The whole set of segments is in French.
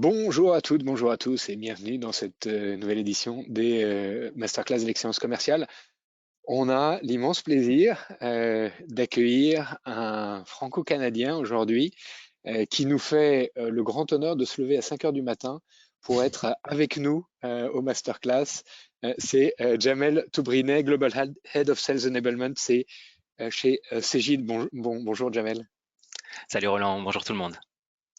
Bonjour à toutes, bonjour à tous et bienvenue dans cette nouvelle édition des Masterclass de l'excellence commerciale. On a l'immense plaisir d'accueillir un franco-canadien aujourd'hui qui nous fait le grand honneur de se lever à 5 heures du matin pour être avec nous au Masterclass. C'est Jamel Toubrinet, Global Head of Sales Enablement, c'est chez Cegid. Bonjour Jamel. Salut Roland, bonjour tout le monde.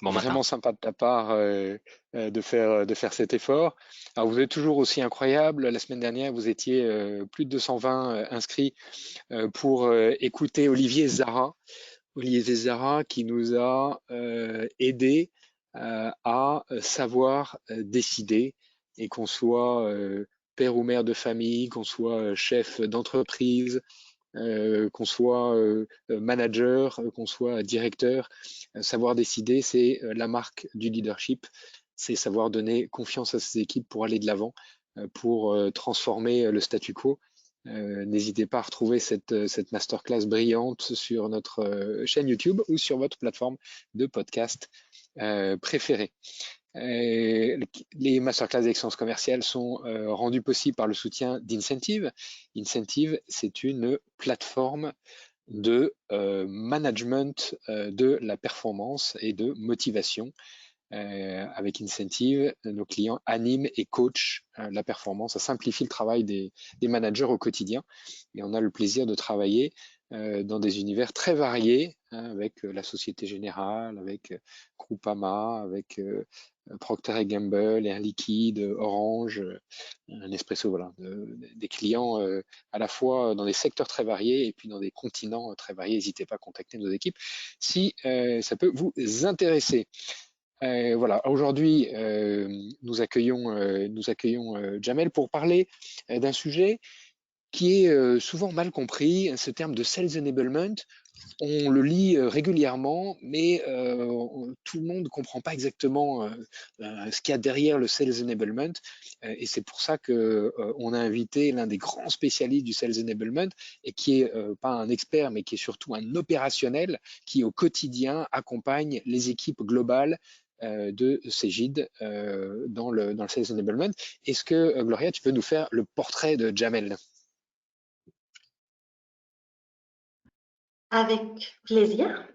Bon matin. Vraiment sympa de ta part de faire cet effort. Alors vous êtes toujours aussi incroyable. La semaine dernière, vous étiez plus de 220 inscrits pour écouter Olivier Zara. Olivier Zara qui nous a aidés à savoir décider et qu'on soit père ou mère de famille, qu'on soit chef d'entreprise, qu'on soit manager, qu'on soit directeur, savoir décider, c'est la marque du leadership, c'est savoir donner confiance à ses équipes pour aller de l'avant, pour transformer le statu quo. N'hésitez pas à retrouver cette masterclass brillante sur notre chaîne YouTube ou sur votre plateforme de podcast préférée. Les masterclass d'excellence commerciale sont rendues possibles par le soutien d'Incentive. Incentive, c'est une plateforme de management de la performance et de motivation. Avec Incentive, nos clients animent et coachent la performance. Ça simplifie le travail des managers au quotidien. Et on a le plaisir de travailler dans des univers très variés, hein, avec la Société Générale, avec Groupama, avec Procter & Gamble, Air Liquide, Orange, Nespresso, voilà, des clients à la fois dans des secteurs très variés et puis dans des continents très variés. N'hésitez pas à contacter nos équipes si ça peut vous intéresser. Voilà, aujourd'hui, nous accueillons Jamel pour parler d'un sujet qui est souvent mal compris, ce terme de sales enablement. On le lit régulièrement, mais tout le monde ne comprend pas exactement ce qu'il y a derrière le sales enablement. Et c'est pour ça qu'on a invité l'un des grands spécialistes du sales enablement et qui est pas un expert, mais qui est surtout un opérationnel qui au quotidien accompagne les équipes globales de Cegid dans le sales enablement. Est-ce que Gloria, tu peux nous faire le portrait de Jamel? Avec plaisir.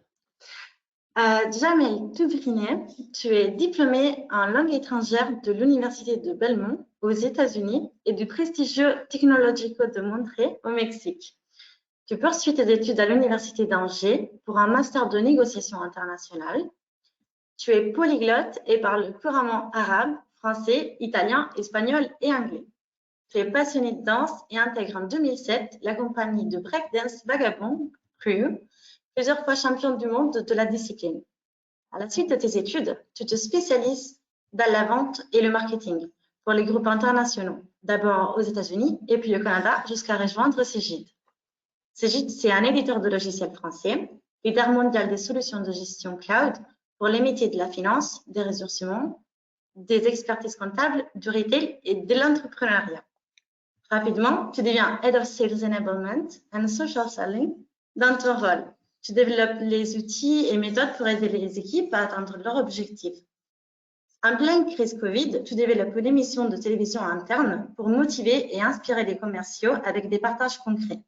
Jamel Toubrinet, tu es diplômé en langue étrangère de l'Université de Belmont aux États-Unis et du prestigieux Tecnológico de Monterrey au Mexique. Tu poursuis tes études à l'Université d'Angers pour un master de négociation internationale. Tu es polyglotte et parles couramment arabe, français, italien, espagnol et anglais. Tu es passionné de danse et intègres en 2007 la compagnie de breakdance Vagabond Crew, plusieurs fois championne du monde de la discipline. À la suite de tes études, tu te spécialises dans la vente et le marketing pour les groupes internationaux, d'abord aux États-Unis et puis au Canada jusqu'à rejoindre Cegid. Cegid, c'est un éditeur de logiciels français, leader mondial des solutions de gestion cloud pour les métiers de la finance, des ressources humaines, des expertises comptables, du retail et de l'entrepreneuriat. Rapidement, tu deviens Head of Sales Enablement and Social Selling dans ton rôle. Tu développes les outils et méthodes pour aider les équipes à atteindre leurs objectifs. En pleine crise Covid, tu développes une émission de télévision interne pour motiver et inspirer les commerciaux avec des partages concrets.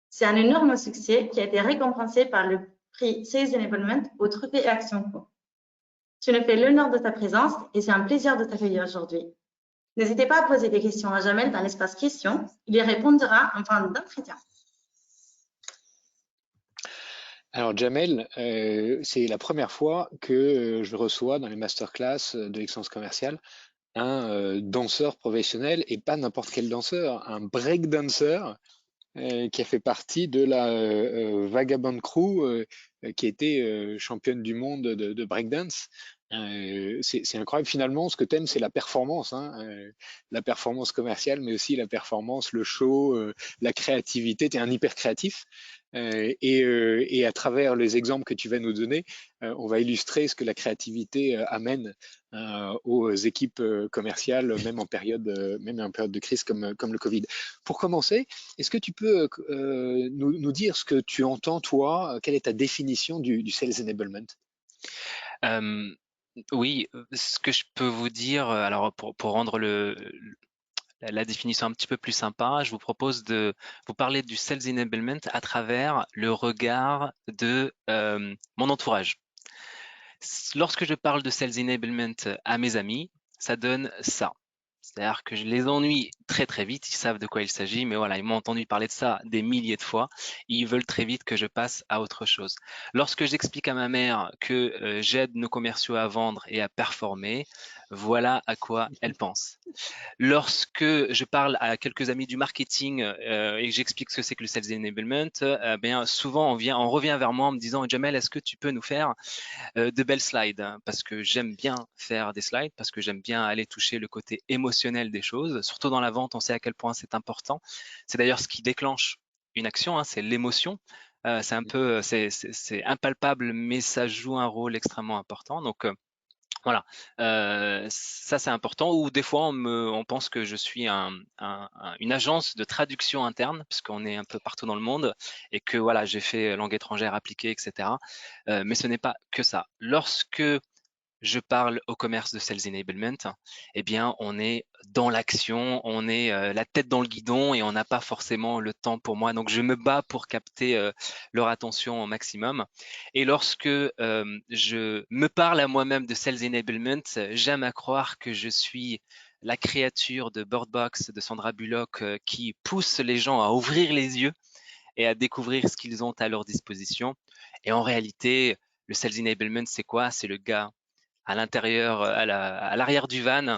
C'est un énorme succès qui a été récompensé par le prix Sales Enablement au Trophée Action Co. Tu nous fais l'honneur de ta présence et c'est un plaisir de t'accueillir aujourd'hui. N'hésitez pas à poser des questions à Jamel dans l'espace questions. Il y répondra en fin d'entretien. Alors Jamel, c'est la première fois que je reçois dans les masterclass de l'excellence commerciale un danseur professionnel et pas n'importe quel danseur, un break dancer qui a fait partie de la Vagabond Crew qui était championne du monde de breakdance. C'est incroyable. Finalement, ce que tu aimes, c'est la performance, hein, la performance commerciale, mais aussi la performance, le show, la créativité. Tu es un hyper créatif. Et à travers les exemples que tu vas nous donner, on va illustrer ce que la créativité amène aux équipes commerciales, même en période de crise comme le Covid. Pour commencer, est-ce que tu peux nous dire ce que tu entends, toi, quelle est ta définition du Sales Enablement? Oui, ce que je peux vous dire, alors pour rendre la définition un petit peu plus sympa, je vous propose de vous parler du Sales Enablement à travers le regard de mon entourage. Lorsque je parle de Sales Enablement à mes amis, ça donne ça. C'est-à-dire que je les ennuie très très vite, ils savent de quoi il s'agit, mais voilà, ils m'ont entendu parler de ça des milliers de fois, et ils veulent très vite que je passe à autre chose. Lorsque j'explique à ma mère que j'aide nos commerciaux à vendre et à performer, voilà à quoi elle pense. Lorsque je parle à quelques amis du marketing et que j'explique ce que c'est que le sales enablement, bien souvent on revient vers moi en me disant Jamel, est-ce que tu peux nous faire de belles slides, hein, parce que j'aime bien faire des slides, parce que j'aime bien aller toucher le côté émotionnel des choses. Surtout dans la vente, on sait à quel point c'est important. C'est d'ailleurs ce qui déclenche une action, hein, c'est l'émotion. C'est un peu, c'est impalpable, mais ça joue un rôle extrêmement important. Donc voilà, ça c'est important. Ou des fois on pense que je suis une agence de traduction interne, puisqu'on est un peu partout dans le monde, et que voilà, j'ai fait langue étrangère appliquée, etc. Mais ce n'est pas que ça. Lorsque je parle au commerce de Sales Enablement, eh bien, on est dans l'action, on est la tête dans le guidon et on n'a pas forcément le temps pour moi. Donc, je me bats pour capter leur attention au maximum. Et lorsque je me parle à moi-même de Sales Enablement, j'aime à croire que je suis la créature de Bird Box de Sandra Bullock qui pousse les gens à ouvrir les yeux et à découvrir ce qu'ils ont à leur disposition. Et en réalité, le Sales Enablement, c'est quoi? C'est le gars à l'intérieur, à l'arrière du van,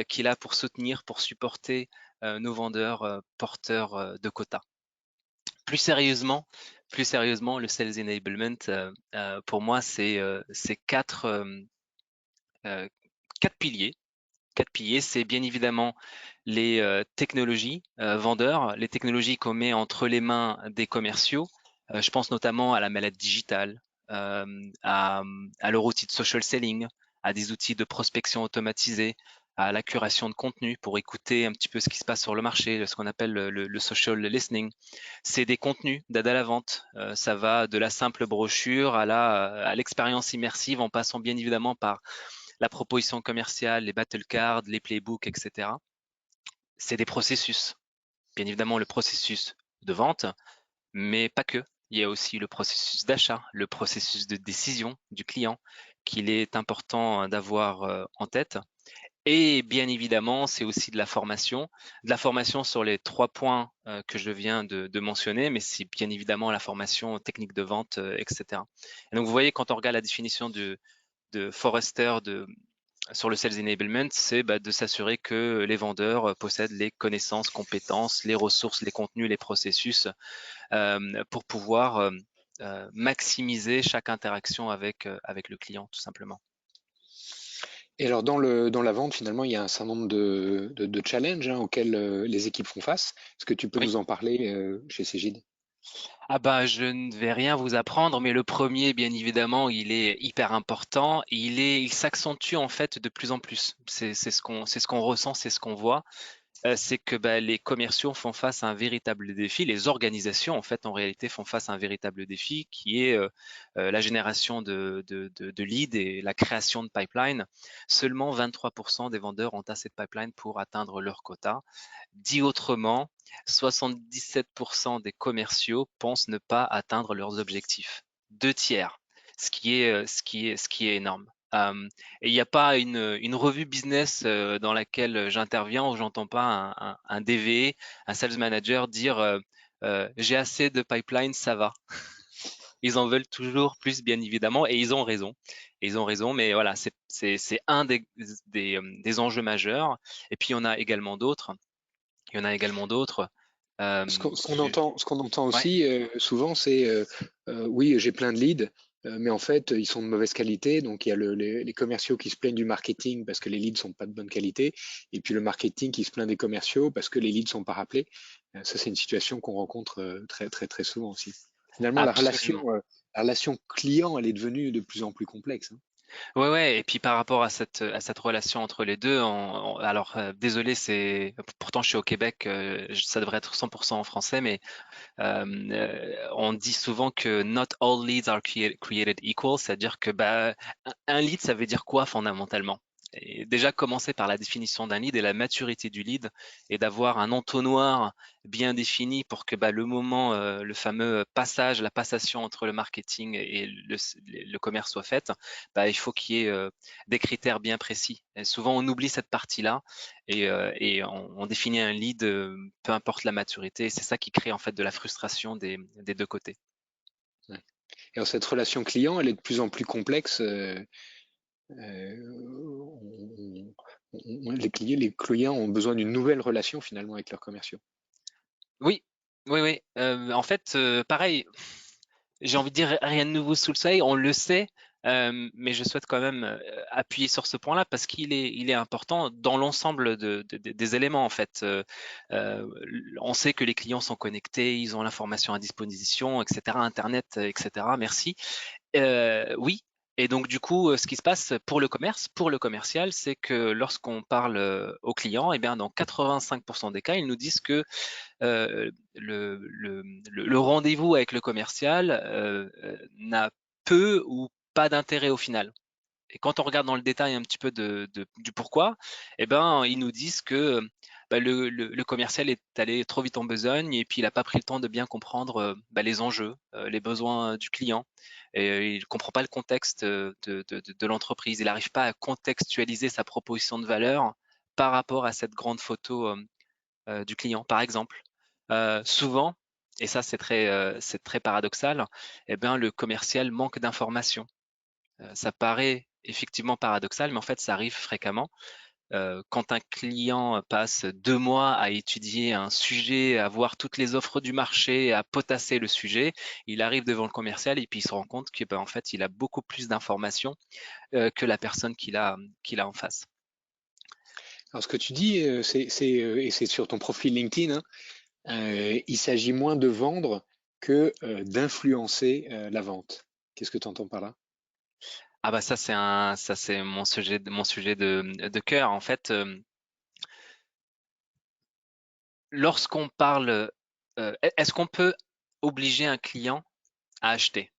qui est là pour soutenir, pour supporter nos vendeurs porteurs de quotas. Plus sérieusement, plus sérieusement, le sales enablement, pour moi, c'est euh, quatre piliers. Quatre piliers, c'est bien évidemment les technologies vendeurs, les technologies qu'on met entre les mains des commerciaux. Je pense notamment à la mallette digitale, euh, à, à leur outil de social selling, à des outils de prospection automatisée, à la curation de contenu pour écouter un petit peu ce qui se passe sur le marché, ce qu'on appelle le social listening. C'est des contenus d'aide à la vente. Ça va de la simple brochure à l'expérience immersive en passant bien évidemment par la proposition commerciale, les battle cards, les playbooks, etc. C'est des processus. Bien évidemment, le processus de vente, mais pas que. Il y a aussi le processus d'achat, le processus de décision du client qu'il est important d'avoir en tête. Et bien évidemment, c'est aussi de la formation sur les 3 points que je viens de mentionner, mais c'est bien évidemment la formation technique de vente, etc. Et donc, vous voyez, quand on regarde la définition de Forrester sur le sales enablement, c'est de s'assurer que les vendeurs possèdent les connaissances, compétences, les ressources, les contenus, les processus pour pouvoir maximiser chaque interaction avec le client, tout simplement. Et alors, dans la vente, finalement, il y a un certain nombre de challenges auxquels les équipes font face. Est-ce que tu peux Oui. nous en parler chez Cégide? Ah bah, je ne vais rien vous apprendre, mais le premier, bien évidemment, il est hyper important. Il s'accentue en fait de plus en plus. C'est ce qu'on ressent, c'est ce qu'on voit. C'est que les commerciaux font face à un véritable défi. Les organisations, en fait, en réalité, font face à un véritable défi qui est la génération de leads et la création de pipeline. Seulement 23% des vendeurs ont assez de pipeline pour atteindre leur quota. Dit autrement, 77% des commerciaux pensent ne pas atteindre leurs objectifs. 2 tiers, ce qui est énorme. Et il n'y a pas une revue business dans laquelle j'interviens où j'entends pas un DV, un sales manager dire j'ai assez de pipeline, ça va. Ils en veulent toujours plus, bien évidemment, et ils ont raison. Et ils ont raison, mais voilà, c'est un des enjeux majeurs. Et puis il y en a également d'autres. Il y en a également d'autres. Ce qu'on entend Ouais. aussi souvent, c'est oui, j'ai plein de leads, mais en fait, ils sont de mauvaise qualité. Donc, il y a les commerciaux qui se plaignent du marketing parce que les leads sont pas de bonne qualité, et puis le marketing qui se plaint des commerciaux parce que les leads sont pas rappelés. Ça, c'est une situation qu'on rencontre très, très, très souvent aussi. Finalement, Absolument. la relation client, elle est devenue de plus en plus complexe. Ouais, ouais, et puis par rapport à cette relation entre les deux, alors désolé, pourtant je suis au Québec, ça devrait être 100% en français, mais on dit souvent que not all leads are created equal, c'est-à-dire que bah, un lead, ça veut dire quoi fondamentalement? Et déjà commencer par la définition d'un lead et la maturité du lead et d'avoir un entonnoir bien défini pour que bah, le moment, le fameux passage, la passation entre le marketing et le commerce soit faite, bah, il faut qu'il y ait des critères bien précis. Et souvent on oublie cette partie-là et on définit un lead, peu importe la maturité, et c'est ça qui crée en fait de la frustration des deux côtés. Ouais. Et alors, cette relation client, elle est de plus en plus complexe. Les clients ont besoin d'une nouvelle relation finalement avec leurs commerciaux. Oui, oui, oui. En fait, pareil, j'ai envie de dire rien de nouveau sous le soleil, on le sait, mais je souhaite quand même appuyer sur ce point-là parce il est important dans l'ensemble des éléments en fait. On sait que les clients sont connectés, ils ont l'information à disposition, etc. Internet, etc. Merci. Oui. Et donc du coup, ce qui se passe pour le commerce, pour le commercial, c'est que lorsqu'on parle aux clients, eh bien dans 85% des cas, ils nous disent que le rendez-vous avec le commercial n'a peu ou pas d'intérêt au final. Et quand on regarde dans le détail un petit peu du pourquoi, eh ben, ils nous disent que bah, le commercial est allé trop vite en besogne et puis il n'a pas pris le temps de bien comprendre bah, les enjeux, les besoins du client. Et il ne comprend pas le contexte de l'entreprise. Il n'arrive pas à contextualiser sa proposition de valeur par rapport à cette grande photo du client, par exemple. Souvent, et ça c'est très paradoxal, eh bien, le commercial manque d'informations. Ça paraît effectivement paradoxal, mais en fait, ça arrive fréquemment. Quand un client passe 2 mois à étudier un sujet, à voir toutes les offres du marché, à potasser le sujet, il arrive devant le commercial et puis il se rend compte que, ben, en fait, il a beaucoup plus d'informations que la personne qu'il a en face. Alors ce que tu dis, et c'est sur ton profil LinkedIn, hein, il s'agit moins de vendre que d'influencer la vente. Qu'est-ce que tu entends par là? Ah bah ça c'est mon sujet de cœur. En fait, lorsqu'on parle, est-ce qu'on peut obliger un client à acheter?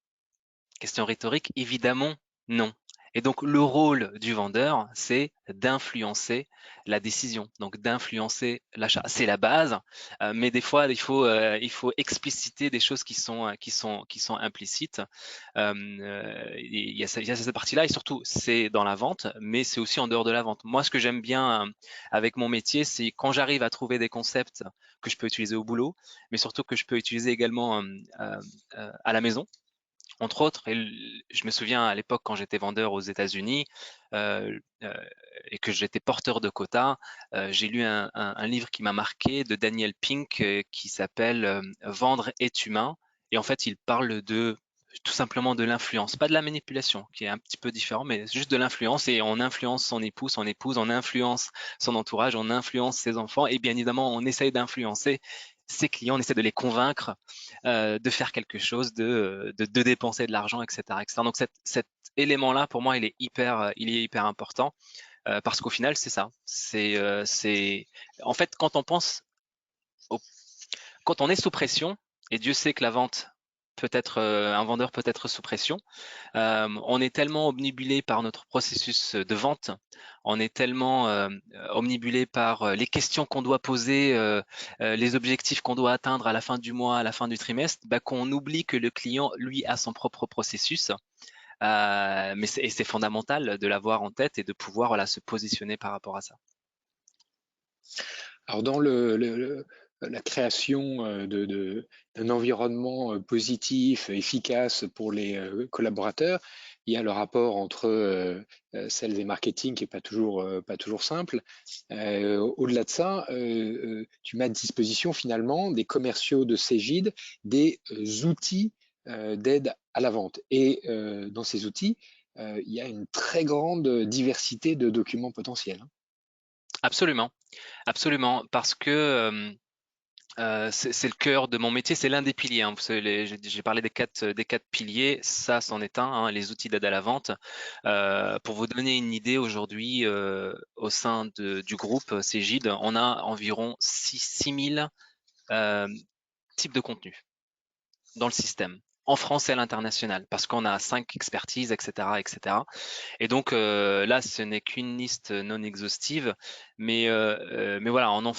Question rhétorique, évidemment non. Et donc le rôle du vendeur, c'est d'influencer la décision, donc d'influencer l'achat. C'est la base, mais des fois il faut expliciter des choses qui sont implicites. Il y a cette partie-là et surtout c'est dans la vente, mais c'est aussi en dehors de la vente. Moi, ce que j'aime bien avec mon métier, c'est quand j'arrive à trouver des concepts que je peux utiliser au boulot, mais surtout que je peux utiliser également à la maison entre autres. Et je me souviens à l'époque quand j'étais vendeur aux États-Unis et que j'étais porteur de quotas, j'ai lu un livre qui m'a marqué de Daniel Pink qui s'appelle Vendre est humain. Et en fait, il parle de tout simplement de l'influence, pas de la manipulation, qui est un petit peu différent, mais juste de l'influence. Et on influence son épouse, on influence son entourage, on influence ses enfants, et bien évidemment, on essaye d'influencer ses clients, on essaie de les convaincre de faire quelque chose, de dépenser de l'argent, etc., etc. Donc cet élément-là, pour moi, il est hyper important parce qu'au final, c'est ça. En fait, au- quand on est sous pression, et Dieu sait que la vente peut être, un vendeur peut être sous pression. On est tellement omnibulé par notre processus de vente, on est tellement omnibulé par les questions qu'on doit poser, les objectifs qu'on doit atteindre à la fin du mois, à la fin du trimestre, bah, qu'on oublie que le client, lui, a son propre processus. Et c'est fondamental de l'avoir en tête et de pouvoir voilà, se positionner par rapport à ça. Alors dans la création d'un environnement positif, efficace pour les collaborateurs, il y a le rapport entre sales et marketing qui est pas toujours simple. Au-delà de ça, tu mets à disposition finalement des commerciaux de Cégide des outils d'aide à la vente. Et dans ces outils, il y a une très grande diversité de documents potentiels, hein. Absolument, absolument, parce que C'est le cœur de mon métier, c'est l'un des piliers, hein. Vous savez, j'ai parlé des quatre piliers, ça c'en est un, hein, les outils d'aide à la vente. Pour vous donner une idée, aujourd'hui, au sein du groupe Cegid, on a environ 6000 types de contenus dans le système, en France et à l'international, parce qu'on a 5 expertises, etc., etc. Et donc là, ce n'est qu'une liste non exhaustive, mais voilà, on en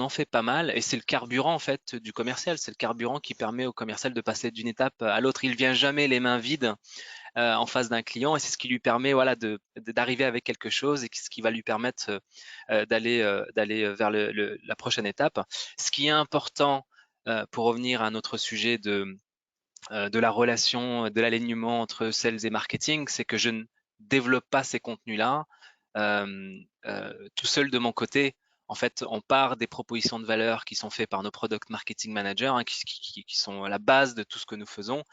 fait pas mal, et c'est le carburant en fait du commercial. C'est le carburant qui permet au commercial de passer d'une étape à l'autre. Il vient jamais les mains vides en face d'un client, et c'est ce qui lui permet, voilà, d'arriver avec quelque chose, et ce qui va lui permettre d'aller vers la prochaine étape. Ce qui est important, pour revenir à notre sujet de la relation, de l'alignement entre sales et marketing, c'est que je ne développe pas ces contenus-là tout seul de mon côté. En fait, on part des propositions de valeur qui sont faites par nos product marketing managers, hein, qui sont la base de tout ce que nous faisons.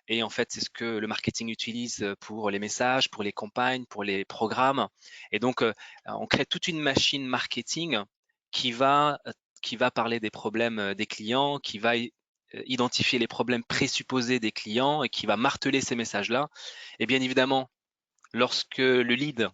Et en fait, c'est ce que le marketing utilise pour les messages, pour les campagnes, pour les programmes. Et donc, on crée toute une machine marketing qui va, qui va parler des problèmes des clients, qui va identifier les problèmes présupposés des clients et qui va marteler ces messages-là. Et bien évidemment, lorsque le lead,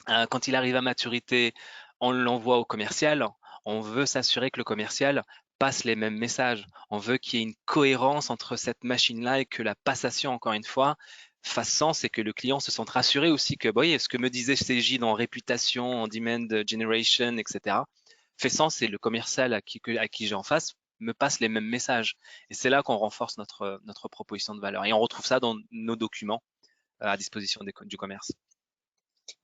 quand il arrive à maturité, on l'envoie au commercial. On veut s'assurer que le commercial passe les mêmes messages. On veut qu'il y ait une cohérence entre cette machine-là et que la passation, encore une fois, fasse sens, et que le client se sente rassuré aussi que, vous voyez, ce que me disait CJ dans réputation, en demand generation, etc., fait sens, et le commercial à qui j'ai en face me passe les mêmes messages. Et c'est là qu'on renforce notre proposition de valeur. Et on retrouve ça dans nos documents à disposition du commerce.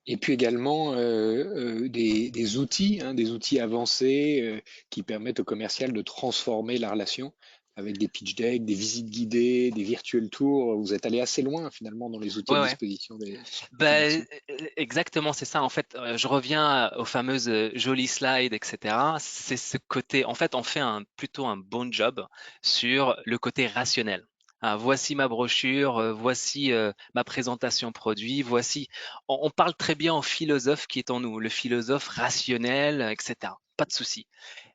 Et puis également des outils, hein, des outils avancés qui permettent au commercial de transformer la relation avec des pitch decks, des visites guidées, des virtual tours. Vous êtes allé assez loin finalement dans les outils à Ouais, ouais. disposition des Ben, commerciaux. exactement, c'est ça. En fait, je reviens aux fameuses jolies slides, etc. C'est ce côté. En fait, on fait plutôt un bon job sur le côté rationnel. Voici ma brochure, voici ma présentation produit, voici. On parle très bien au philosophe qui est en nous, le philosophe rationnel, etc. Pas de souci.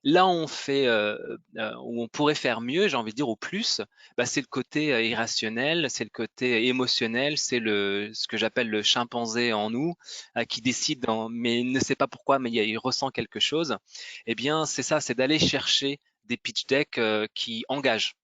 Là où où on pourrait faire mieux, j'ai envie de dire au plus, bah, c'est le côté irrationnel, c'est le côté émotionnel, c'est ce que j'appelle le chimpanzé en nous, qui décide, mais ne sait pas pourquoi, mais il ressent quelque chose. Eh bien, c'est ça, c'est d'aller chercher des pitch decks qui engagent.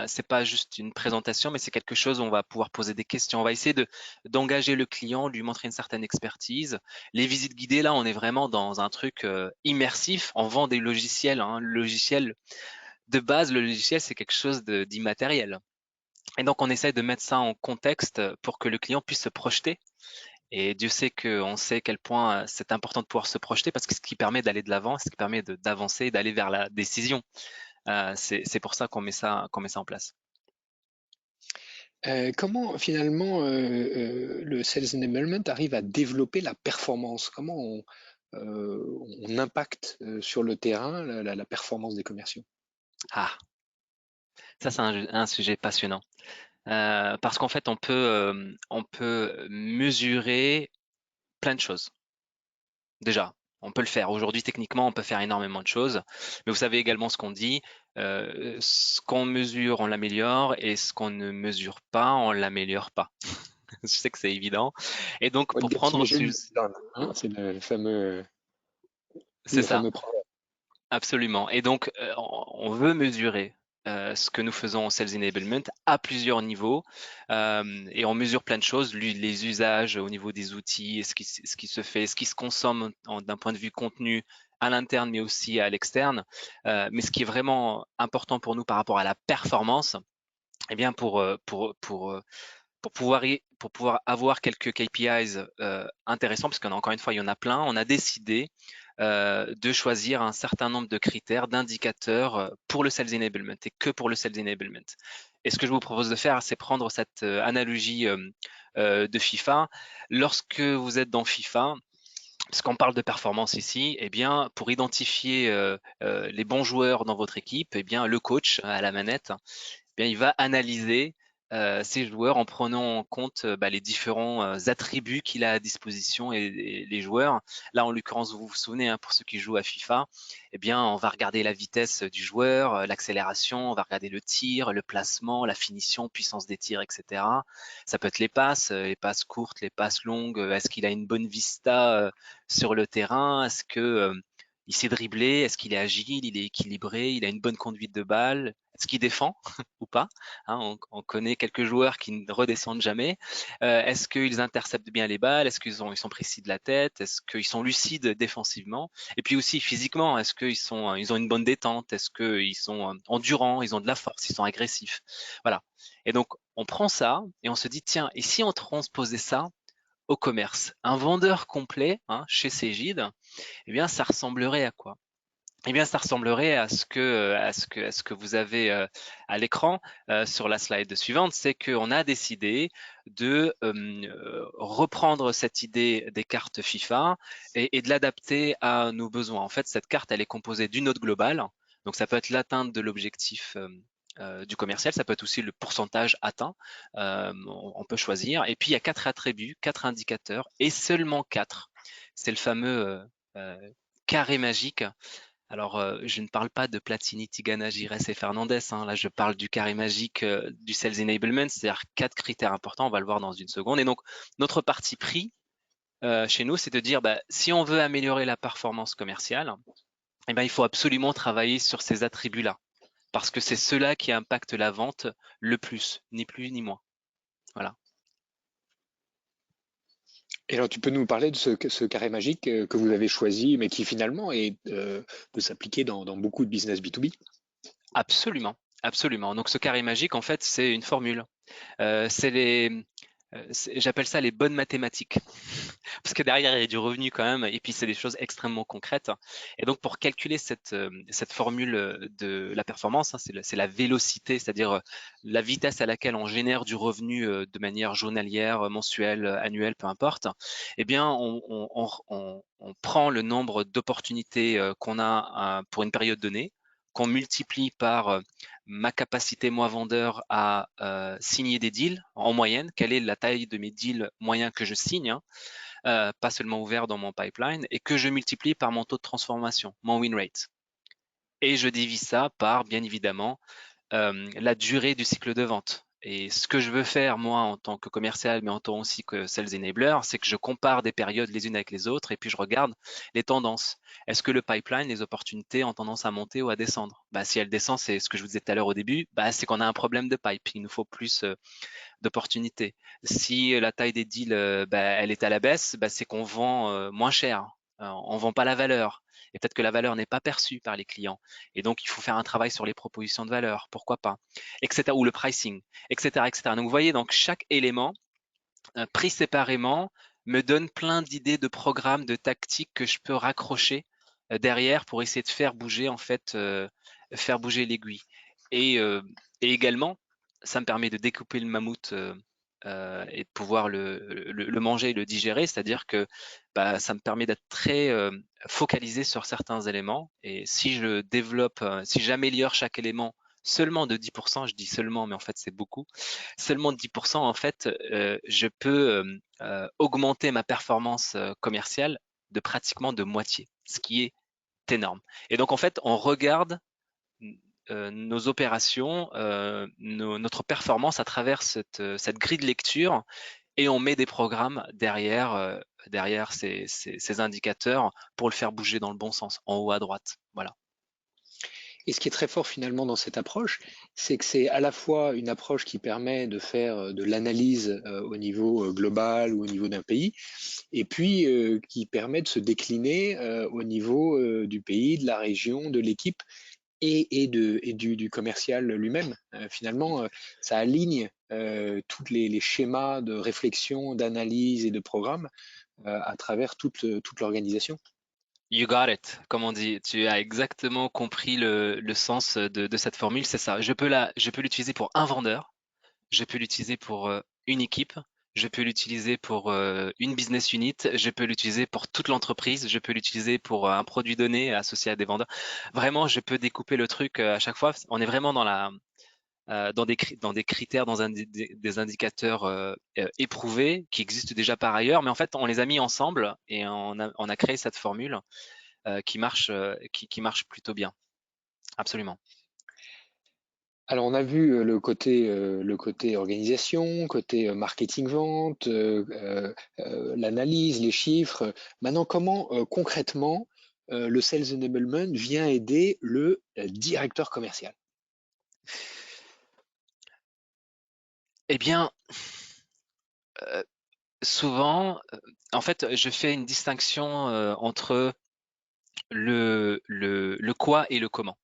C'est pas juste une présentation, mais c'est quelque chose où on va pouvoir poser des questions. On va essayer d'engager le client, lui montrer une certaine expertise. Les visites guidées, là, on est vraiment dans un truc immersif. On vend des logiciels, hein. Le logiciel de base, le logiciel, c'est quelque chose d'immatériel. Et donc, on essaye de mettre ça en contexte pour que le client puisse se projeter. Et Dieu sait qu'on sait à quel point c'est important de pouvoir se projeter, parce que c'est ce qui permet d'aller de l'avant, c'est ce qui permet d'avancer, d'aller vers la décision. C'est pour ça qu'on met ça en place. Comment finalement le Sales Enablement arrive à développer la performance? Comment on impacte sur le terrain la performance des commerciaux? Ah, ça, c'est un sujet passionnant. Parce qu'en fait, on peut mesurer plein de choses. Déjà, on peut le faire. Aujourd'hui, techniquement, on peut faire énormément de choses. Mais vous savez également ce qu'on dit. Ce qu'on mesure, on l'améliore, et ce qu'on ne mesure pas, on l'améliore pas. Je sais que c'est évident. Et donc, What pour gets prendre measured is done, hein, c'est c'est le ça. fameux proverbe. Absolument. Et donc, on veut mesurer ce que nous faisons en Sales Enablement à plusieurs niveaux, et on mesure plein de choses, les usages au niveau des outils, ce qui se fait, ce qui se consomme d'un point de vue contenu à l'interne, mais aussi à l'externe. Mais ce qui est vraiment important pour nous par rapport à la performance, eh bien pour pouvoir avoir quelques KPIs intéressants, parce qu'encore une fois, il y en a plein, on a décidé de choisir un certain nombre de critères, d'indicateurs pour le Sales Enablement, et que pour le Sales Enablement. Et ce que je vous propose de faire, c'est prendre cette analogie de FIFA. Lorsque vous êtes dans FIFA, parce qu'on parle de performance ici, eh bien, pour identifier les bons joueurs dans votre équipe, eh bien, le coach à la manette, eh bien, il va analyser ces joueurs en prenant en compte les différents attributs qu'il a à disposition et les joueurs. Là, en l'occurrence, vous vous souvenez, hein, pour ceux qui jouent à FIFA, eh bien, on va regarder la vitesse du joueur, l'accélération, on va regarder le tir, le placement, la finition, puissance des tirs, etc. Ça peut être les passes courtes, les passes longues. Est-ce qu'il a une bonne vista sur le terrain? Est-ce que il sait dribbler? Est-ce qu'il est agile? Il est équilibré? Il a une bonne conduite de balle? Est-ce qu'il défend ou pas? Hein, on connaît quelques joueurs qui ne redescendent jamais. Est-ce qu'ils interceptent bien les balles? Est-ce ils sont précis de la tête? Est-ce qu'ils sont lucides défensivement? Et puis aussi physiquement, est-ce ils ont une bonne détente? Est-ce qu'ils sont endurants? Ils ont de la force? Ils sont agressifs? Voilà. Et donc, on prend ça et on se dit, tiens, et si on transposait ça au commerce? Un vendeur complet, hein, chez Cegid, eh bien, ça ressemblerait à quoi? Eh bien, ça ressemblerait à ce que vous avez à l'écran sur la slide suivante, c'est qu'on a décidé de reprendre cette idée des cartes FIFA et de l'adapter à nos besoins. En fait, cette carte, elle est composée d'une note globale, donc ça peut être l'atteinte de l'objectif du commercial, ça peut être aussi le pourcentage atteint, on peut choisir. Et puis, il y a 4 attributs, 4 indicateurs et seulement 4. C'est le fameux carré magique. Alors, je ne parle pas de Platini, Tigana, Gires et Fernandez, hein. Là, je parle du carré magique du Sales Enablement, c'est-à-dire 4 critères importants, on va le voir dans une seconde. Et donc, notre parti pris chez nous, c'est de dire, si on veut améliorer la performance commerciale, eh ben, il faut absolument travailler sur ces attributs-là, parce que c'est ceux-là qui impactent la vente le plus, ni plus ni moins. Voilà. Et alors, tu peux nous parler de ce carré magique que vous avez choisi, mais qui finalement peut s'appliquer dans beaucoup de business B2B. Absolument, absolument. Donc, ce carré magique, en fait, c'est une formule. C'est j'appelle ça les bonnes mathématiques. Parce que derrière, il y a du revenu quand même, et puis c'est des choses extrêmement concrètes. Et donc, pour calculer cette formule de la performance, hein, c'est la vélocité, c'est-à-dire la vitesse à laquelle on génère du revenu de manière journalière, mensuelle, annuelle, peu importe. Eh bien, on prend le nombre d'opportunités qu'on a pour une période donnée, qu'on multiplie par ma capacité, moi vendeur, à signer des deals en moyenne. Quelle est la taille de mes deals moyens que je signe, hein, pas seulement ouverts dans mon pipeline, et que je multiplie par mon taux de transformation, mon win rate. Et je divise ça par, bien évidemment, la durée du cycle de vente. Et ce que je veux faire, moi, en tant que commercial, mais en tant aussi que sales enabler, c'est que je compare des périodes les unes avec les autres et puis je regarde les tendances. Est-ce que le pipeline, les opportunités ont tendance à monter ou à descendre? Si elle descend, c'est ce que je vous disais tout à l'heure au début, c'est qu'on a un problème de pipe. Il nous faut plus d'opportunités. Si la taille des deals, elle est à la baisse, c'est qu'on vend moins cher. On vend pas la valeur. Et peut-être que la valeur n'est pas perçue par les clients. Et donc, il faut faire un travail sur les propositions de valeur, pourquoi pas, etc. Ou le pricing, etc., etc. Donc, vous voyez, donc chaque élément pris séparément me donne plein d'idées de programmes, de tactiques que je peux raccrocher derrière pour essayer de faire bouger en fait, faire bouger l'aiguille. Et, euh, et également, ça me permet de découper le mammouth et de pouvoir le manger et le digérer, c'est-à-dire que ça me permet d'être très focalisé sur certains éléments. Et si je développe, si j'améliore chaque élément seulement de 10%, je dis seulement, mais en fait c'est beaucoup, seulement de 10%, en fait, je peux augmenter ma performance commerciale de pratiquement de moitié, ce qui est énorme. Et donc en fait, on regarde nos opérations, notre performance à travers cette grille de lecture et on met des programmes derrière ces indicateurs pour le faire bouger dans le bon sens, en haut à droite. Voilà. Et ce qui est très fort finalement dans cette approche, c'est que c'est à la fois une approche qui permet de faire de l'analyse au niveau global ou au niveau d'un pays, et puis qui permet de se décliner au niveau du pays, de la région, de l'équipe et du commercial lui-même. Finalement, ça aligne tous les schémas de réflexion, d'analyse et de programme à travers toute l'organisation. You got it, comme on dit. Tu as exactement compris le sens de cette formule, c'est ça. Je peux l'utiliser pour un vendeur, je peux l'utiliser pour une équipe, je peux l'utiliser pour une business unit, je peux l'utiliser pour toute l'entreprise, je peux l'utiliser pour un produit donné associé à des vendeurs. Vraiment, je peux découper le truc à chaque fois. On est vraiment dans des critères, des indicateurs éprouvés qui existent déjà par ailleurs, mais en fait on les a mis ensemble et on a créé cette formule qui marche plutôt bien. Absolument. Alors, on a vu le côté organisation, côté marketing vente, l'analyse, les chiffres. Maintenant, comment concrètement le Sales Enablement vient aider le directeur commercial? Eh bien, souvent, en fait, je fais une distinction entre le quoi et le comment.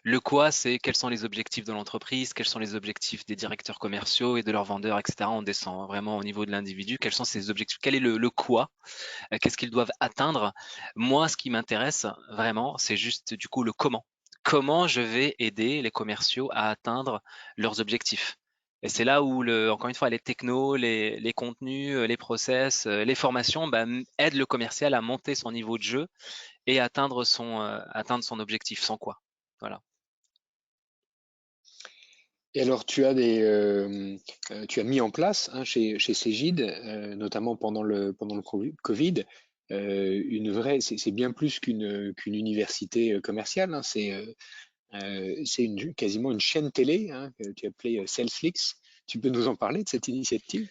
Le quoi, c'est quels sont les objectifs de l'entreprise, quels sont les objectifs des directeurs commerciaux et de leurs vendeurs, etc. On descend vraiment au niveau de l'individu. Quels sont ces objectifs? Quel est le quoi? Qu'est-ce qu'ils doivent atteindre? Moi, ce qui m'intéresse vraiment, c'est juste du coup le comment. Comment je vais aider les commerciaux à atteindre leurs objectifs? Et c'est là où, encore une fois, les technos, les contenus, les process, les formations aident le commercial à monter son niveau de jeu et atteindre son objectif. Sans quoi? Voilà. Et alors, tu as mis en place chez Cégide, notamment pendant le Covid, c'est bien plus qu'une université commerciale, hein, c'est quasiment une chaîne télé que tu as appelée Salesflix. Tu peux nous en parler de cette initiative?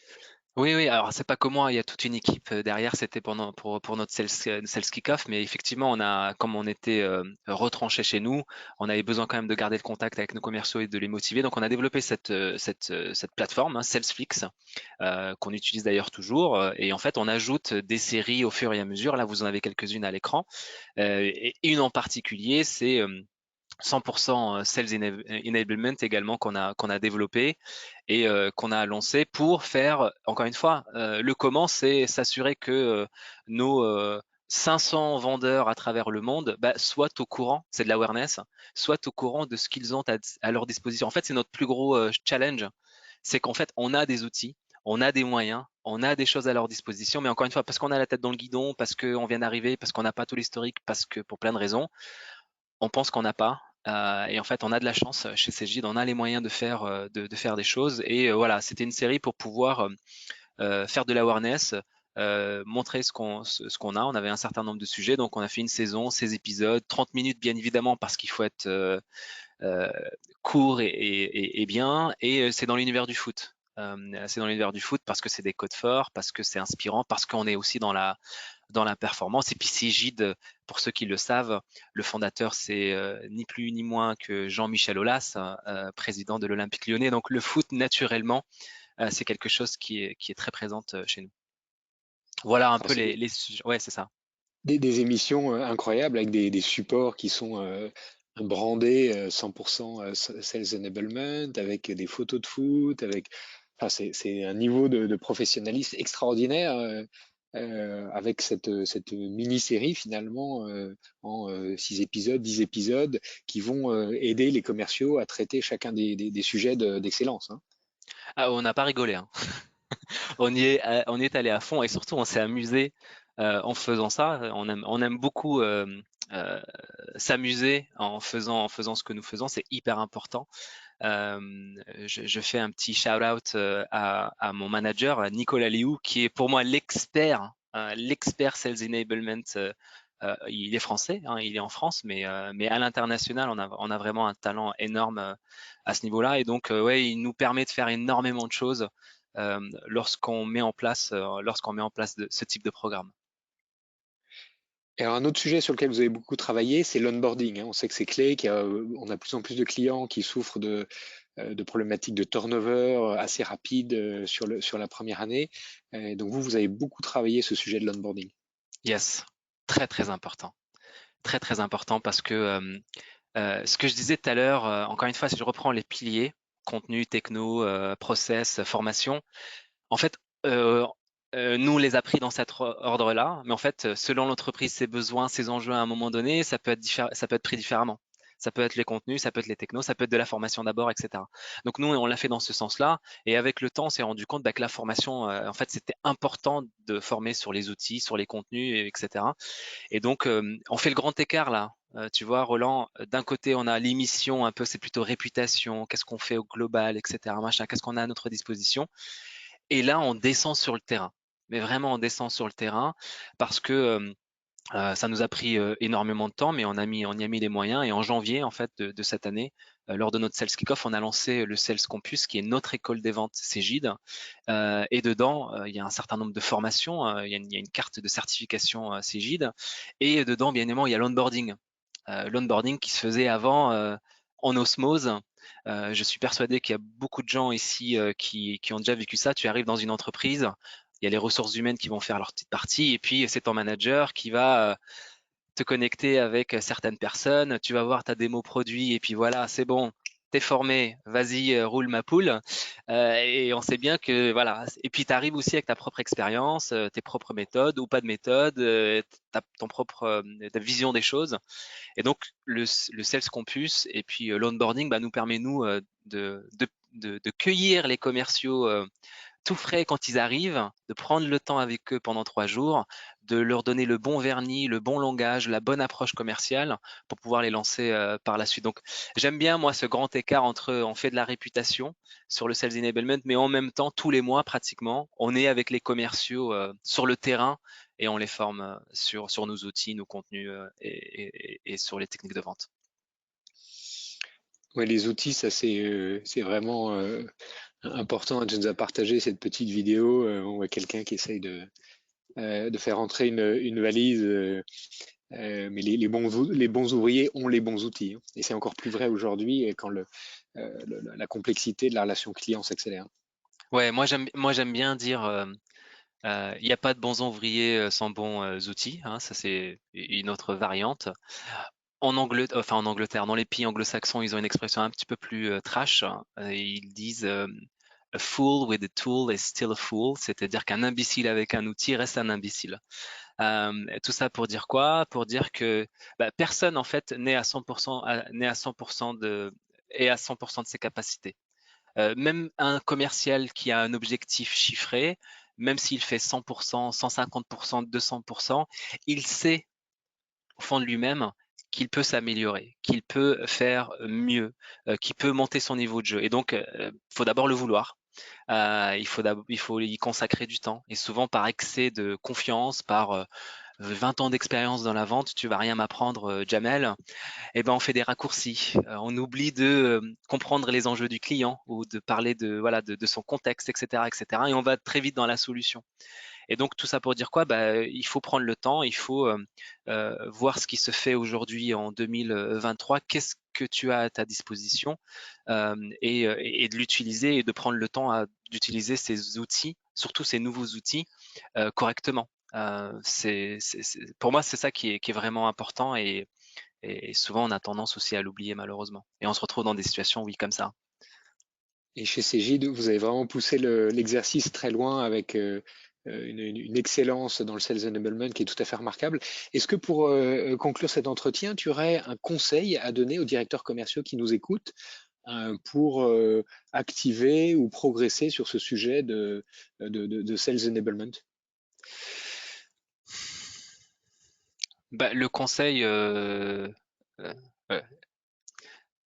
Oui, oui, alors c'est pas que moi, il y a toute une équipe derrière, c'était pour notre sales kick-off, mais effectivement, comme on était retranché chez nous, on avait besoin quand même de garder le contact avec nos commerciaux et de les motiver. Donc on a développé cette plateforme, Salesflix, qu'on utilise d'ailleurs toujours. Et en fait, on ajoute des séries au fur et à mesure. Là, vous en avez quelques-unes à l'écran. Et une en particulier, c'est 100% Enablement également qu'on a développé et qu'on a lancé pour faire, encore une fois, le comment, c'est s'assurer que nos 500 vendeurs à travers le monde soient au courant, c'est de l'awareness, soient au courant de ce qu'ils ont à leur disposition. En fait, c'est notre plus gros challenge, c'est qu'en fait, on a des outils, on a des moyens, on a des choses à leur disposition, mais encore une fois, parce qu'on a la tête dans le guidon, parce qu'on vient d'arriver, parce qu'on n'a pas tout l'historique, parce que pour plein de raisons, on pense qu'on n'a pas. Et en fait, on a de la chance chez Cégide, on a les moyens de faire des choses. Et voilà, c'était une série pour pouvoir faire de l'awareness, montrer ce qu'on a. On avait un certain nombre de sujets, donc on a fait une saison, 16 épisodes, 30 minutes bien évidemment parce qu'il faut être euh, court et bien. Et c'est dans l'univers du foot. C'est dans l'univers du foot parce que c'est des codes forts, parce que c'est inspirant, parce qu'on est aussi dans la performance. Et puis Cégide, pour ceux qui le savent, le fondateur, c'est ni plus ni moins que Jean-Michel Aulas, président de l'Olympique Lyonnais. Donc le foot, naturellement, c'est quelque chose qui est très présente chez nous. Voilà un Alors, peu c'est les sujets. Ouais, c'est ça. des émissions incroyables avec des supports qui sont brandés 100% Sales Enablement, avec des photos de foot, enfin, c'est un niveau de professionnalisme extraordinaire avec cette mini-série finalement en 6 épisodes, 10 épisodes qui vont aider les commerciaux à traiter chacun des sujets d'excellence, hein. Ah, on n'a pas rigolé, hein. On y est allé à fond et surtout on s'est amusé en faisant ça. On aime beaucoup euh, s'amuser en faisant ce que nous faisons. C'est hyper important. Euh, je fais un petit shout-out à mon manager, à Nicolas Liou, qui est pour moi l'expert Sales Enablement. Il est français, hein, il est en France, mais à l'international, on a vraiment un talent énorme à ce niveau-là. Et donc, ouais, il nous permet de faire énormément de choses lorsqu'on met en place ce type de programme. Et alors, un autre sujet sur lequel vous avez beaucoup travaillé, c'est l'onboarding, hein. On sait que c'est clé, on a de plus en plus de clients qui souffrent de problématiques de turnover assez rapides sur la première année. Donc vous avez beaucoup travaillé ce sujet de l'onboarding. Yes, très très important. Très très important parce que ce que je disais tout à l'heure, encore une fois, si je reprends les piliers, contenu, techno, process, formation, en fait, euh, nous, on les a pris dans cet ordre-là, mais en fait, selon l'entreprise, ses besoins, ses enjeux à un moment donné, ça peut être pris différemment. Ça peut être les contenus, ça peut être les technos, ça peut être de la formation d'abord, etc. Donc nous, on l'a fait dans ce sens-là, et avec le temps, on s'est rendu compte que la formation, en fait, c'était important de former sur les outils, sur les contenus, etc. Et donc, on fait le grand écart là. Tu vois, Roland, d'un côté, on a l'émission un peu, c'est plutôt réputation, qu'est-ce qu'on fait au global, etc., machin, qu'est-ce qu'on a à notre disposition. Et là, on descend sur le terrain. Mais vraiment, on descend sur le terrain parce que ça nous a pris énormément de temps, mais on y a mis les moyens. Et en janvier, en fait, de cette année, lors de notre Sales Kickoff, on a lancé le Sales Campus, qui est notre école des ventes Cégide. Et dedans, il y a un certain nombre de formations. Il y a une carte de certification Cégide. Et dedans, bien évidemment, il y a l'onboarding. L'onboarding qui se faisait avant en osmose. Je suis persuadé qu'il y a beaucoup de gens ici qui ont déjà vécu ça. Tu arrives dans une entreprise, il y a les ressources humaines qui vont faire leur petite partie, et puis c'est ton manager qui va te connecter avec certaines personnes. Tu vas voir ta démo produit, et puis voilà, c'est bon, t'es formé, vas-y, roule ma poule. Et on sait bien que voilà. Et puis tu arrives aussi avec ta propre expérience, tes propres méthodes ou pas de méthode, ton propre ta vision des choses. Et donc, le Sales Campus et puis l'onboarding nous permet, nous, de cueillir les commerciaux tout frais quand ils arrivent, de prendre le temps avec eux pendant 3 jours, de leur donner le bon vernis, le bon langage, la bonne approche commerciale pour pouvoir les lancer par la suite. Donc, j'aime bien, moi, ce grand écart entre on fait de la réputation sur le Sales Enablement, mais en même temps, tous les mois, pratiquement, on est avec les commerciaux sur le terrain et on les forme sur nos outils, nos contenus et sur les techniques de vente. Ouais, les outils, ça c'est vraiment important. Tu nous as partagé cette petite vidéo. On voit quelqu'un qui essaye de faire entrer une valise, mais les bons ouvriers ont les bons outils, hein. Et c'est encore plus vrai aujourd'hui quand la complexité de la relation client s'accélère. Ouais, moi j'aime bien dire il n'y a pas de bons ouvriers sans bons outils, hein, ça c'est une autre variante. En Angleterre, dans les pays anglo-saxons, ils ont une expression un petit peu plus trash, hein. Ils disent a fool with a tool is still a fool, c'est-à-dire qu'un imbécile avec un outil reste un imbécile. Tout ça pour dire quoi? Pour dire que personne en fait n'est à 100%, n'est à 100% est à 100% de ses capacités. Même un commercial qui a un objectif chiffré, même s'il fait 100%, 150%, 200%, il sait au fond de lui-même qu'il peut s'améliorer, qu'il peut faire mieux, qu'il peut monter son niveau de jeu. Et donc, faut d'abord le vouloir. Il faut y consacrer du temps. Et souvent, par excès de confiance, par 20 ans d'expérience dans la vente, tu vas rien m'apprendre, Jamel. Eh ben, on fait des raccourcis. On oublie de comprendre les enjeux du client ou de parler de, voilà, de son contexte, etc., etc. Et on va très vite dans la solution. Et donc, tout ça pour dire quoi? Il faut prendre le temps, il faut voir ce qui se fait aujourd'hui en 2023. Qu'est-ce que tu as à ta disposition et de l'utiliser et de prendre le temps d'utiliser ces outils, surtout ces nouveaux outils, correctement. Pour moi, c'est ça qui est vraiment important et souvent on a tendance aussi à l'oublier malheureusement. Et on se retrouve dans des situations, oui, comme ça. Et chez Cégide, vous avez vraiment poussé l'exercice très loin avec une excellence dans le sales enablement qui est tout à fait remarquable. Est-ce que pour conclure cet entretien, tu aurais un conseil à donner aux directeurs commerciaux qui nous écoutent pour activer ou progresser sur ce sujet de sales enablement? Le conseil, euh, euh,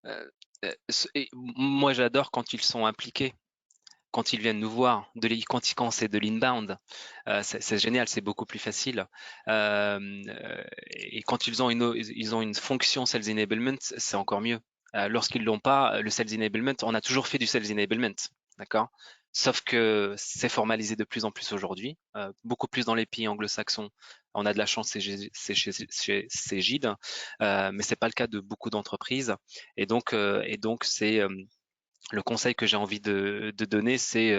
euh, moi j'adore quand ils sont impliqués, quand ils viennent nous voir, quand c'est de l'inbound, c'est génial, c'est beaucoup plus facile. Et quand ils ont une fonction sales enablement, c'est encore mieux. Lorsqu'ils l'ont pas, le sales enablement, on a toujours fait du sales enablement, d'accord? Sauf que c'est formalisé de plus en plus aujourd'hui, beaucoup plus dans les pays anglo-saxons. On a de la chance, c'est chez Cégide, mais c'est pas le cas de beaucoup d'entreprises. Et donc c'est le conseil que j'ai envie de donner, c'est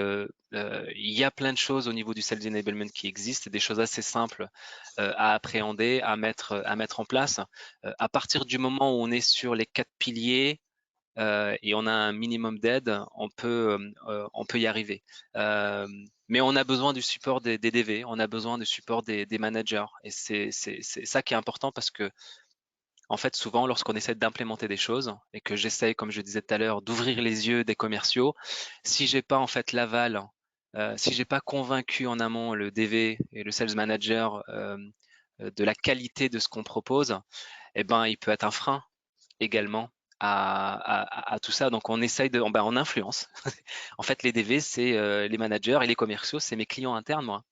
il y a plein de choses au niveau du sales enablement qui existent, des choses assez simples à appréhender, à mettre en place. À partir du moment où on est sur les 4 piliers et on a un minimum d'aide, on peut y arriver. Euh, mais on a besoin du support des DV, on a besoin du support des managers. Et c'est ça qui est important parce que en fait, souvent, lorsqu'on essaie d'implémenter des choses et que j'essaie, comme je disais tout à l'heure, d'ouvrir les yeux des commerciaux, si j'ai pas en fait l'aval, si j'ai pas convaincu en amont le DV et le sales manager de la qualité de ce qu'on propose, eh ben, il peut être un frein également à tout ça. Donc on essaye on influence. En fait, les DV, c'est les managers et les commerciaux, c'est mes clients internes, moi.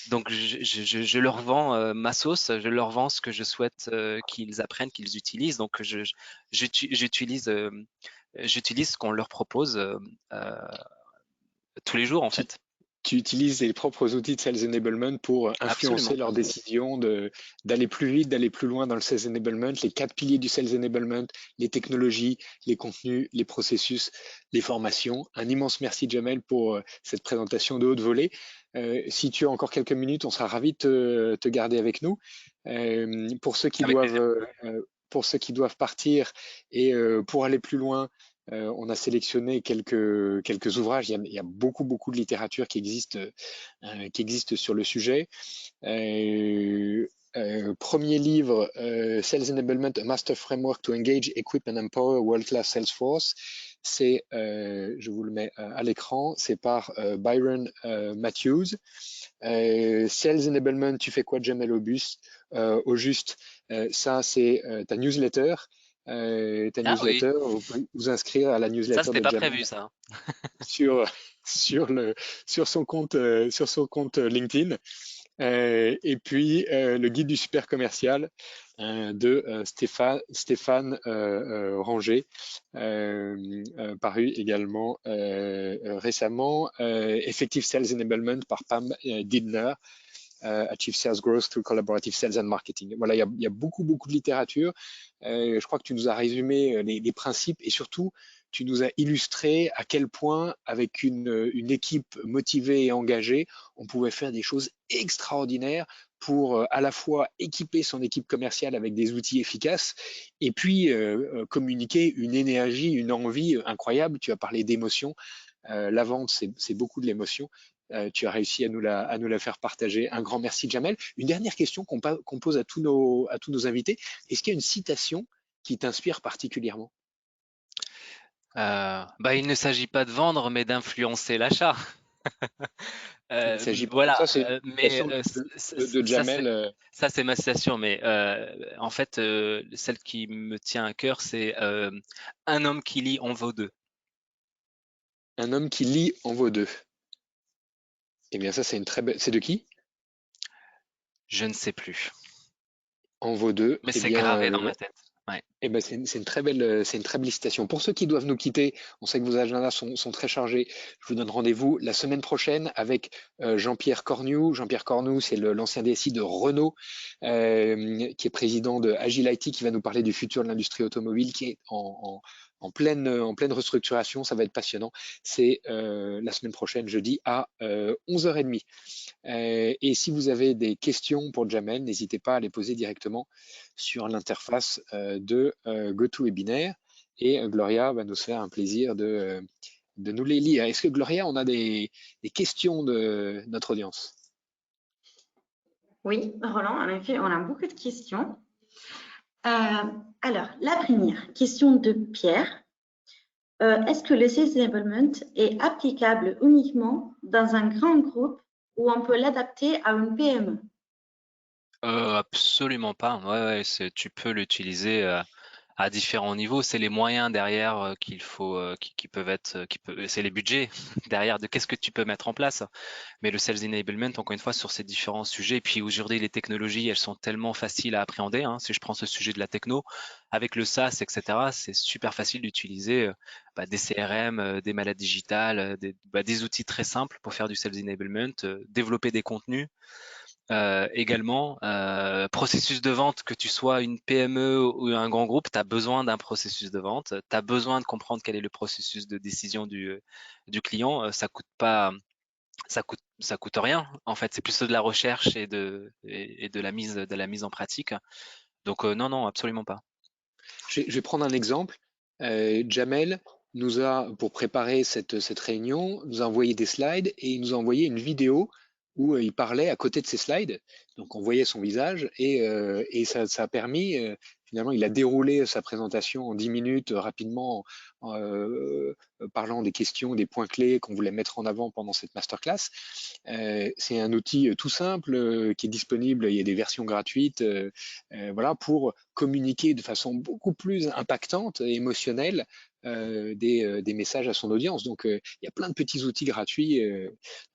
Donc je leur vends ma sauce, je leur vends ce que je souhaite qu'ils apprennent, qu'ils utilisent. Donc j'utilise j'utilise ce qu'on leur propose euh, tous les jours en Tu, fait. tu utilises les propres outils de Sales Enablement pour influencer Absolument. leurs décisions d'aller plus vite, d'aller plus loin dans le Sales Enablement, les 4 piliers du Sales Enablement, les technologies, les contenus, les processus, les formations. Un immense merci Jamel pour cette présentation de haute volée. Si tu as encore quelques minutes, on sera ravis de te garder avec nous. Pour ceux qui Avec plaisir. pour ceux qui doivent partir et pour aller plus loin, on a sélectionné quelques ouvrages. Il y a beaucoup de littérature qui existe sur le sujet. Premier livre, Sales Enablement, a Master Framework to Engage, Equip and Empower World-Class Sales Force. C'est, je vous le mets à l'écran, c'est par Byron Matthews. Sales Enablement, tu fais quoi, Jamel au juste, ça c'est ta newsletter. Ah oui, Vous pouvez vous inscrire à la ça newsletter c'était de pas Jamel prévu ça. sur, sur son compte LinkedIn. Et puis le guide du super commercial de Stéphane Ranger, paru également récemment. Effective Sales Enablement par Pam Didner. Achieve Sales Growth through Collaborative Sales and Marketing. Voilà, il y a beaucoup de littérature. Je crois que tu nous as résumé les principes et surtout, tu nous as illustré à quel point, avec une équipe motivée et engagée, on pouvait faire des choses extraordinaires pour à la fois équiper son équipe commerciale avec des outils efficaces et puis communiquer une énergie, une envie incroyable. Tu as parlé d'émotion. La vente, c'est beaucoup de l'émotion. Tu as réussi à nous la faire partager. Un grand merci, Jamel. Une dernière question qu'on pose à tous nos invités. Est-ce qu'il y a une citation qui t'inspire particulièrement? Bah, il ne s'agit pas de vendre, mais d'influencer l'achat. Il ne s'agit pas. Voilà, Ça, c'est une mais citation de Jamel. ça c'est ma citation, mais en fait, celle qui me tient à cœur, c'est un homme qui lit en vaut deux. Un homme qui lit en vaut deux. Eh bien, ça, c'est une très belle. C'est de qui? Je ne sais plus, En vaut deux. mais Eh c'est bien, gravé dans ma tête. Ouais. eh ben, c'est une très belle, c'est une très belle citation. Pour ceux qui doivent nous quitter, on sait que vos agendas sont très chargés. Je vous donne rendez-vous la semaine prochaine avec Jean-Pierre Cornu. Jean-Pierre Cornu, c'est l'ancien DSI de Renault, qui est président de Agile IT, qui va nous parler du futur de l'industrie automobile, qui est en pleine restructuration. Ça va être passionnant. C'est la semaine prochaine, jeudi, à 11h30. Et si vous avez des questions pour Jamel, n'hésitez pas à les poser directement sur l'interface de GoToWebinar. Et Gloria va nous faire un plaisir de nous les lire. Est-ce que Gloria, on a des questions de notre audience? Oui, Roland, en effet, on a beaucoup de questions. Alors, la première question de Pierre. Est-ce que le Sales Enablement est applicable uniquement dans un grand groupe ou on peut l'adapter à une PME? Absolument pas. Ouais, tu peux l'utiliser à différents niveaux. C'est les moyens derrière qu'il faut, qui peuvent être, c'est les budgets derrière de qu'est-ce que tu peux mettre en place. Mais le sales enablement, encore une fois, sur ces différents sujets. Et puis aujourd'hui, les technologies, elles sont tellement faciles à appréhender. Hein. Si je prends ce sujet de la techno, avec le SaaS, etc., c'est super facile d'utiliser des CRM, des malades digitales, des outils très simples pour faire du sales enablement, développer des contenus. Également, processus de vente, que tu sois une PME ou un grand groupe, tu as besoin d'un processus de vente, tu as besoin de comprendre quel est le processus de décision du client. Ça coûte rien. En fait, c'est plus de la recherche et de la mise en pratique. Donc non, absolument pas. Je vais prendre un exemple. Jamel nous a, pour préparer cette réunion, nous a envoyé des slides et il nous a envoyé une vidéo où il parlait à côté de ces slides. Donc on voyait son visage et ça a permis finalement, il a déroulé sa présentation en 10 minutes rapidement, parlant des questions, des points clés qu'on voulait mettre en avant pendant cette masterclass. C'est un outil tout simple qui est disponible. Il y a des versions gratuites, voilà, pour communiquer de façon beaucoup plus impactante et émotionnelle des messages à son audience. Donc, il y a plein de petits outils gratuits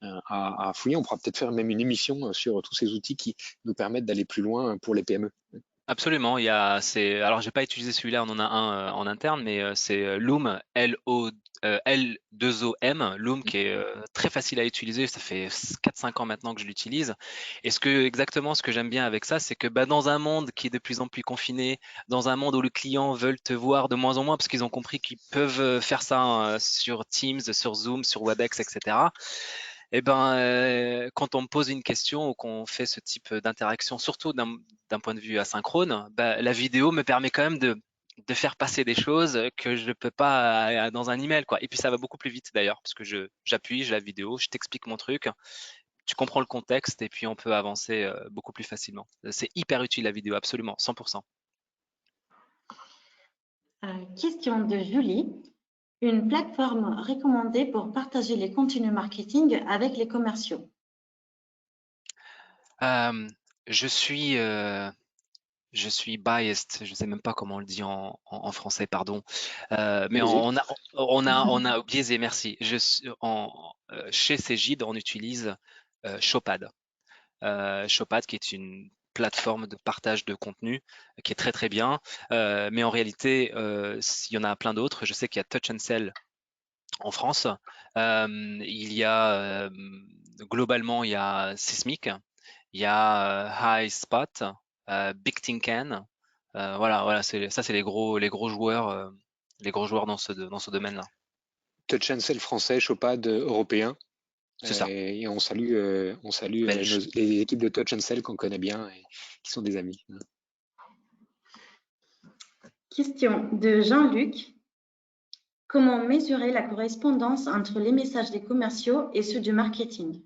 à fouiller. On pourra peut-être faire même une émission sur tous ces outils qui nous permettent d'aller plus loin pour les PME. Absolument, alors j'ai pas utilisé celui-là, on en a un en interne, mais c'est Loom, L2OM, Loom qui est très facile à utiliser, ça fait 4-5 ans maintenant que je l'utilise. Et exactement ce que j'aime bien avec ça, c'est que dans un monde qui est de plus en plus confiné, dans un monde où les clients veulent te voir de moins en moins parce qu'ils ont compris qu'ils peuvent faire ça sur Teams, sur Zoom, sur WebEx, etc. Eh ben, quand on me pose une question ou qu'on fait ce type d'interaction, surtout d'un point de vue asynchrone, bah, la vidéo me permet quand même de faire passer des choses que je ne peux pas dans un email, quoi. Et puis ça va beaucoup plus vite d'ailleurs, parce que j'appuie, j'ai la vidéo, je t'explique mon truc, tu comprends le contexte et puis on peut avancer beaucoup plus facilement. C'est hyper utile la vidéo, absolument, 100%. Question de Julie. Une plateforme recommandée pour partager les contenus marketing avec les commerciaux. Je suis biased, je ne sais même pas comment on le dit en français, pardon. Mais Allez-y. on a biaisé, merci. Chez Cegid, on utilise Showpad. Showpad qui est une plateforme de partage de contenu qui est très très bien. Mais en réalité, il y en a plein d'autres. Je sais qu'il y a Touch and Sell en France. Il y a globalement, il y a Sismic, il y a HighSpot, Big Tin Can. Voilà, ça c'est les gros joueurs dans ce domaine-là. Touch and Sell français, Showpad européen. C'est ça, Et on salue, belge. les équipes de Touch and Sell qu'on connaît bien et qui sont des amis. Question de Jean-Luc. Comment mesurer la correspondance entre les messages des commerciaux et ceux du marketing?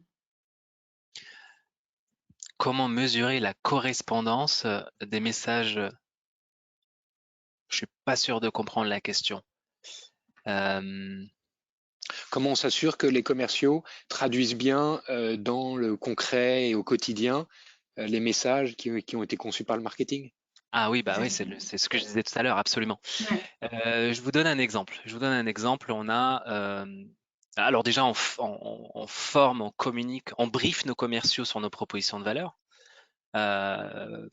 Comment mesurer la correspondance des messages? Je suis pas sûr de comprendre la question. Comment on s'assure que les commerciaux traduisent bien dans le concret et au quotidien les messages qui ont été conçus par le marketing? Ah oui, bah oui, c'est ce que je disais tout à l'heure, absolument. Ouais. Je vous donne un exemple. On a, alors déjà, on forme, on communique, on brief nos commerciaux sur nos propositions de valeur. Elles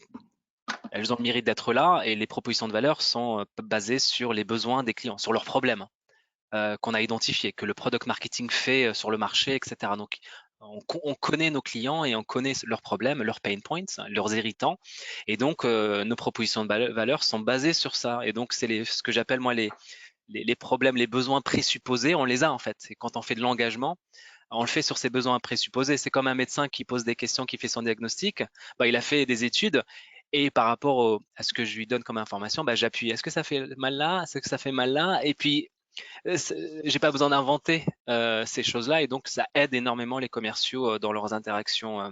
ont le mérite d'être là et les propositions de valeur sont basées sur les besoins des clients, sur leurs problèmes qu'on a identifiés, que le product marketing fait sur le marché, etc. Donc, on connaît nos clients et on connaît leurs problèmes, leurs pain points, leurs irritants. Et donc, nos propositions de valeur sont basées sur ça. Et donc, c'est ce que j'appelle moi les problèmes, les besoins présupposés, on les a en fait. Et quand on fait de l'engagement, on le fait sur ses besoins présupposés. C'est comme un médecin qui pose des questions, qui fait son diagnostic. Bah, il a fait des études et par rapport à ce que je lui donne comme information, bah, j'appuie. Est-ce que ça fait mal là? Est-ce que ça fait mal là? Et puis, j'ai pas besoin d'inventer ces choses-là et donc ça aide énormément les commerciaux dans leurs interactions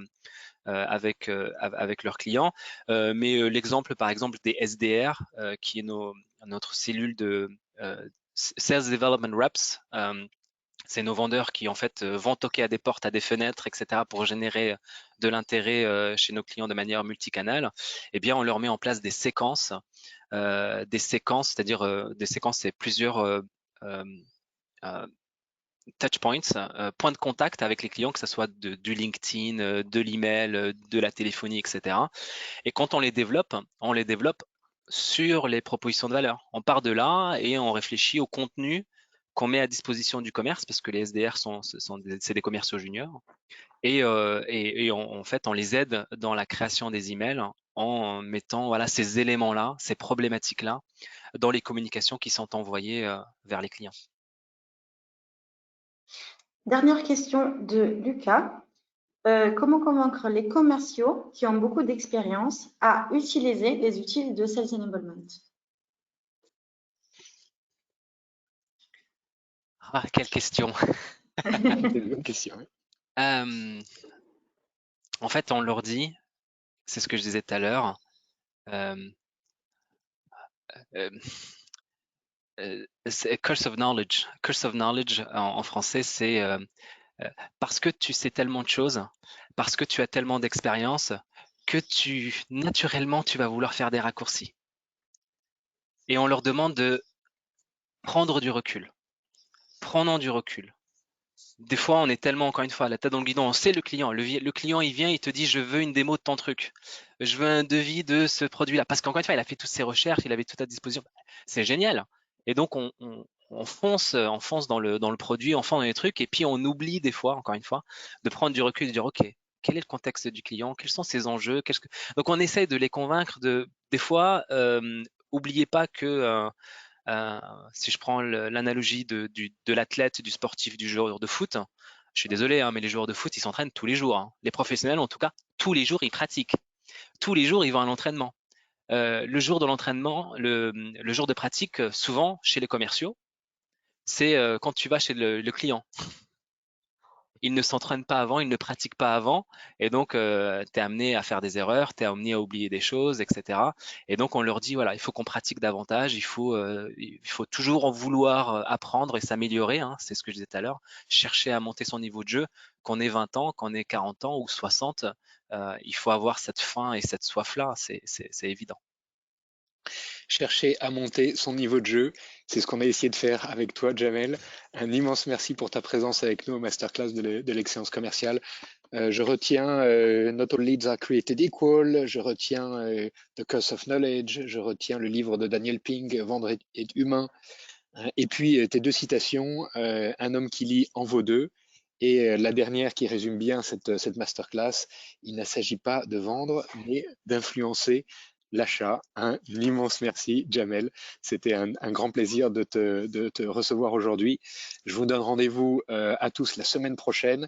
avec leurs clients. Mais l'exemple, par exemple, des SDR, qui est notre cellule de Sales Development Reps, c'est nos vendeurs qui en fait vont toquer à des portes, à des fenêtres, etc. pour générer de l'intérêt chez nos clients de manière multicanale. Eh bien, on leur met en place des séquences, c'est-à-dire des séquences, c'est plusieurs euh, touch points, points de contact avec les clients, que ce soit du LinkedIn, de l'email, de la téléphonie, etc. Et quand on les développe sur les propositions de valeur. On part de là et on réfléchit au contenu qu'on met à disposition du commerce, parce que les SDR c'est des commerciaux juniors. Et en fait, on les aide dans la création des emails en mettant voilà, ces éléments-là, ces problématiques-là dans les communications qui sont envoyées vers les clients. Dernière question de Lucas. Comment convaincre les commerciaux qui ont beaucoup d'expérience à utiliser les outils de Sales Enablement? Ah, quelle question! C'est une bonne question. En fait, on leur dit, c'est ce que je disais tout à l'heure, c'est curse of knowledge. Curse of knowledge en français, c'est parce que tu sais tellement de choses, parce que tu as tellement d'expérience, que naturellement, tu vas vouloir faire des raccourcis. Et on leur demande de prendre du recul. Prenons du recul. Des fois, on est tellement, encore une fois, la tête dans le guidon, on sait le client. Le client, il vient, il te dit, je veux une démo de ton truc. Je veux un devis de ce produit-là. Parce qu'encore une fois, il a fait toutes ses recherches, il avait tout à disposition. C'est génial. Et donc, on fonce dans le produit, on fonce dans les trucs, et puis on oublie des fois, encore une fois, de prendre du recul et de dire, OK, quel est le contexte du client? Quels sont ses enjeux? Donc, on essaye de les convaincre des fois, oubliez pas que si je prends l'analogie de l'athlète, du sportif, du joueur de foot, je suis désolé, hein, mais les joueurs de foot, ils s'entraînent tous les jours, hein. Les professionnels, en tout cas, tous les jours, ils pratiquent. Tous les jours, ils vont à l'entraînement. Le jour de l'entraînement, le jour de pratique, souvent, chez les commerciaux, c'est quand tu vas chez le client. Ils ne s'entraînent pas avant, ils ne pratiquent pas avant, et donc tu es amené à faire des erreurs, tu es amené à oublier des choses, etc. Et donc on leur dit, voilà, il faut qu'on pratique davantage, il faut toujours en vouloir apprendre et s'améliorer, hein, c'est ce que je disais tout à l'heure, chercher à monter son niveau de jeu, qu'on ait 20 ans, qu'on ait 40 ans ou 60, il faut avoir cette faim et cette soif-là, c'est évident. Chercher à monter son niveau de jeu. C'est ce qu'on a essayé de faire avec toi, Jamel. Un immense merci pour ta présence avec nous au masterclass de l'excellence commerciale. Je retiens Not All Leads Are Created Equal, je retiens The Curse of Knowledge, je retiens le livre de Daniel Pink, Vendre est humain, et puis tes deux citations, Un homme qui lit en vaut deux, et la dernière qui résume bien cette masterclass, il ne s'agit pas de vendre, mais d'influencer l'achat. Un immense merci, Jamel. C'était un grand plaisir de te recevoir aujourd'hui. Je vous donne rendez-vous à tous la semaine prochaine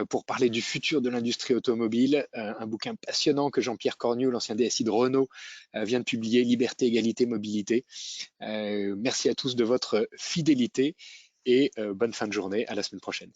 pour parler du futur de l'industrie automobile, un bouquin passionnant que Jean-Pierre Cornu, l'ancien DSI de Renault, vient de publier, Liberté, Égalité, Mobilité. Merci à tous de votre fidélité et bonne fin de journée. À la semaine prochaine.